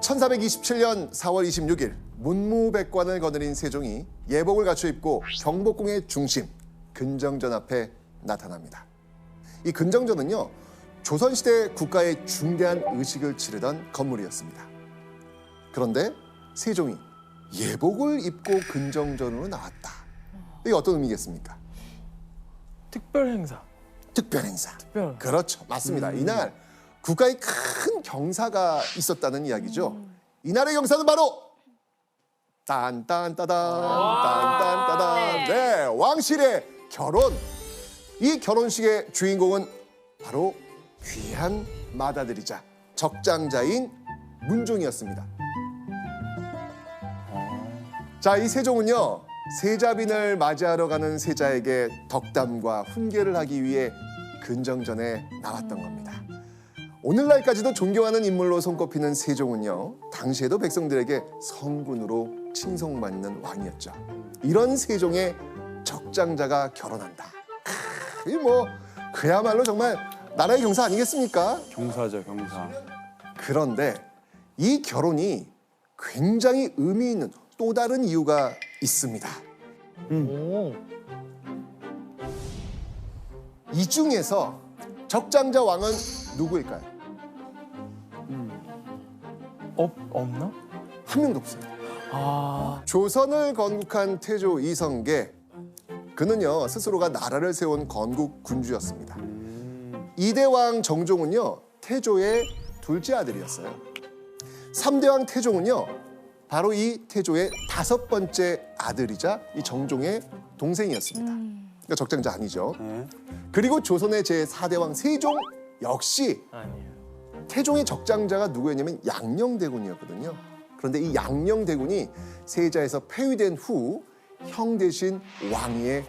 1427년 4월 26일 문무백관을 거느린 세종이 예복을 갖춰 입고 경복궁의 중심 근정전 앞에 나타납니다. 이 근정전은요, 조선시대 국가의 중대한 의식을 치르던 건물이었습니다. 그런데 세종이 예복을 입고 근정전으로 나왔다. 이게 어떤 의미겠습니까? 특별 행사. 특별 행사. 특별. 그렇죠. 맞습니다. 이날 국가에 큰 경사가 있었다는 이야기죠. 이날의 경사는 바로 딴딴따단, 딴딴따단. 네, 왕실의 결혼. 이 결혼식의 주인공은 바로 귀한 맏아들이자 적장자인 문종이었습니다. 자, 이 세종은요, 세자빈을 맞이하러 가는 세자에게 덕담과 훈계를 하기 위해 근정전에 나왔던 겁니다. 오늘날까지도 존경하는 인물로 손꼽히는 세종은요, 당시에도 백성들에게 성군으로 칭송받는 왕이었죠. 이런 세종의 적장자가 결혼한다. 이 그야말로 정말 나라의 경사 아니겠습니까? 경사죠, 경사. 그런데 이 결혼이 굉장히 의미 있는 또 다른 이유가 있습니다. 오. 이 중에서 적장자 왕은 누구일까요? 없나? 한 명도 없어요. 아. 조선을 건국한 태조 이성계, 그는요 스스로가 나라를 세운 건국 군주였습니다. 이대왕 정종은요 태조의 둘째 아들이었어요. 3대왕 태종은요 바로 이 태조의 5번째 아들이자 이 정종의 동생이었습니다. 그러니까 적장자 아니죠. 네. 그리고 조선의 제4대왕 세종 역시 아니에요. 태종의 적장자가 누구였냐면 양녕대군이었거든요. 그런데 이 양녕대군이 세자에서 폐위된 후 형 대신 왕위에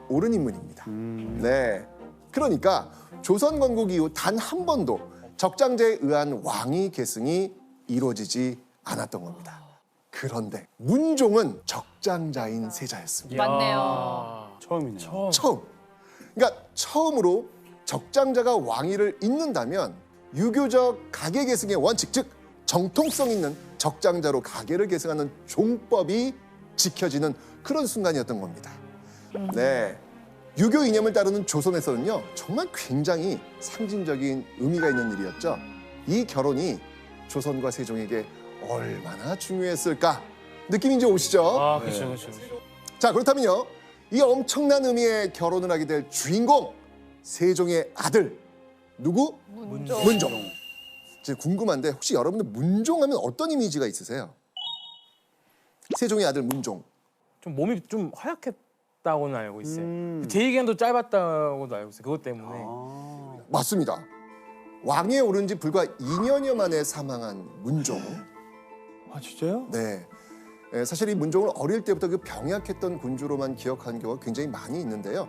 오른 인물입니다. 네, 그러니까 조선 건국 이후 단 한 번도 적장자에 의한 왕위 계승이 이루어지지 않았던 겁니다. 그런데 문종은 적장자인 세자였습니다. 맞네요. 처음이네요. 처음. 그러니까 처음으로 적장자가 왕위를 잇는다면 유교적 가계 계승의 원칙, 즉 정통성 있는 적장자로 가계를 계승하는 종법이 지켜지는 그런 순간이었던 겁니다. 네, 유교 이념을 따르는 조선에서는요 정말 굉장히 상징적인 의미가 있는 일이었죠. 이 결혼이 조선과 세종에게 얼마나 중요했을까 느낌이 이제 오시죠? 아, 그렇죠. 자, 그렇다면요, 이 엄청난 의미의 결혼을 하게 될 주인공 세종의 아들 누구? 문종. 문종. 지금 궁금한데 혹시 여러분들 문종하면 어떤 이미지가 있으세요? 세종의 아들 문종. 좀 몸이 좀 허약했다고는 알고 있어요. 재위기간도 짧았다고도 알고 있어요. 그것 때문에. 맞습니다. 왕위에 오른 지 불과 2년여 만에 사망한 문종. 아, 진짜요? 네. 사실 이 문종을 어릴 때부터 그 병약했던 군주로만 기억하는 경우가 굉장히 많이 있는데요.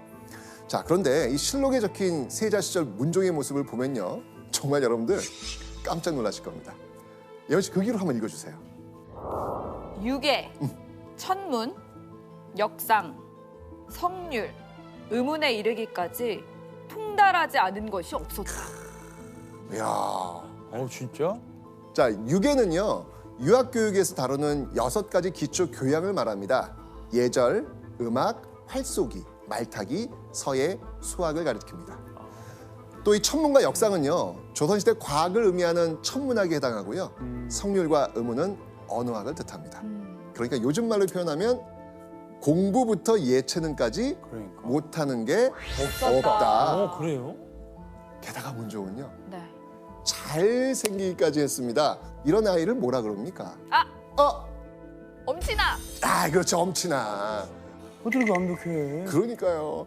자, 그런데 이 실록에 적힌 세자 시절 문종의 모습을 보면요, 정말 여러분들 깜짝 놀라실 겁니다. 예원 씨, 그 기로 한번 읽어주세요. 유계, 천문, 역상, 성률, 의문에 이르기까지 통달하지 않은 것이 없었다. 이야. 진짜? 자, 유계는요, 유학교육에서 다루는 6가지 기초 교양을 말합니다. 예절, 음악, 활쏘기, 말타기, 서예, 수학을 가리킵니다. 또 이 천문과 역상은요, 조선시대 과학을 의미하는 천문학에 해당하고요. 성률과 의문은 언어학을 뜻합니다. 그러니까 요즘 말로 표현하면 공부부터 예체능까지 그러니까. 못하는 게 없다. 그래요? 게다가 문종은요, 네. 잘생기기까지 했습니다. 이런 아이를 뭐라 그럽니까? 엄친아. 그렇죠, 엄친아. 어떻게 완벽해? 그러니까요.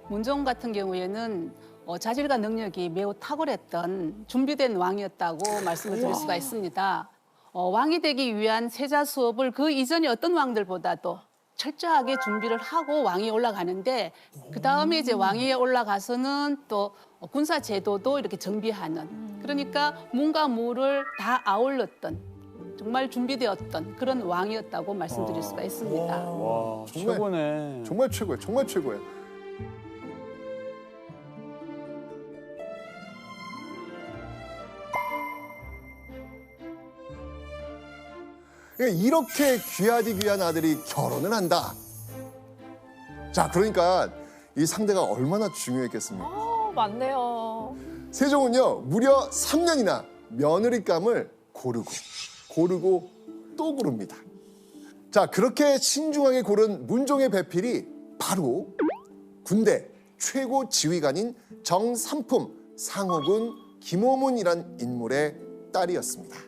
문종 같은 경우에는 자질과 능력이 매우 탁월했던 준비된 왕이었다고 말씀을 드릴 수가 있습니다. 왕이 되기 위한 세자 수업을 그 이전의 어떤 왕들보다도 철저하게 준비를 하고 왕위에 올라가는데, 그 다음에 이제 왕위에 올라가서는 또 군사 제도도 이렇게 정비하는, 그러니까 문과 무를 다 아울렀던 정말 준비되었던 그런 왕이었다고 말씀드릴 수가 있습니다. 와, 정말. 최고네. 정말 최고예요. 정말 최고예요. 그러니까 이렇게 귀하디 귀한 아들이 결혼을 한다. 자, 그러니까 이 상대가 얼마나 중요했겠습니까? 맞네요. 세종은요 무려 3년이나 며느리감을 고르고 또 고릅니다. 자, 그렇게 신중하게 고른 문종의 배필이 바로 군대 최고 지휘관인 정삼품 상호군 김호문이란 인물의 딸이었습니다.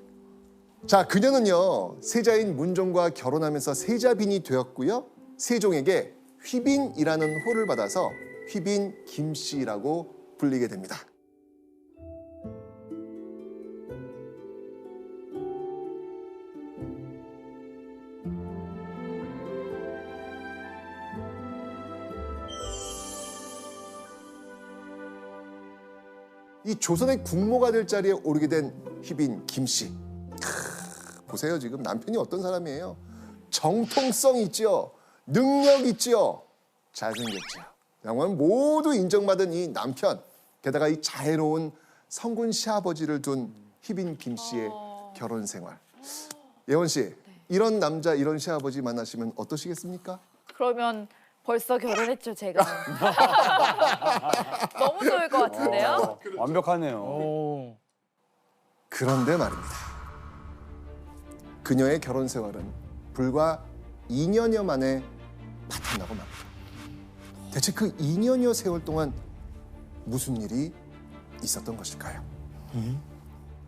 자, 그녀는요 세자인 문종과 결혼하면서 세자빈이 되었고요. 세종에게 휘빈이라는 호를 받아서 휘빈 김씨라고 불리게 됩니다. 이 조선의 국모가 될 자리에 오르게 된 휘빈 김씨. 보세요, 지금 남편이 어떤 사람이에요? 정통성 있죠, 능력 있죠, 잘생겼죠. 정말 모두 인정받은 이 남편, 게다가 이 자애로운 성군 시아버지를 둔 휘빈 김씨의 결혼 생활. 예원 씨, 이런 남자, 이런 시아버지 만나시면 어떠시겠습니까? 그러면 벌써 결혼했죠, 제가. 너무 좋을 것 같은데요? 완벽하네요. 오. 그런데 말입니다. 그녀의 결혼 생활은 불과 2년여 만에 바탕나고 맙니다. 대체 그 2년여 세월 동안 무슨 일이 있었던 것일까요?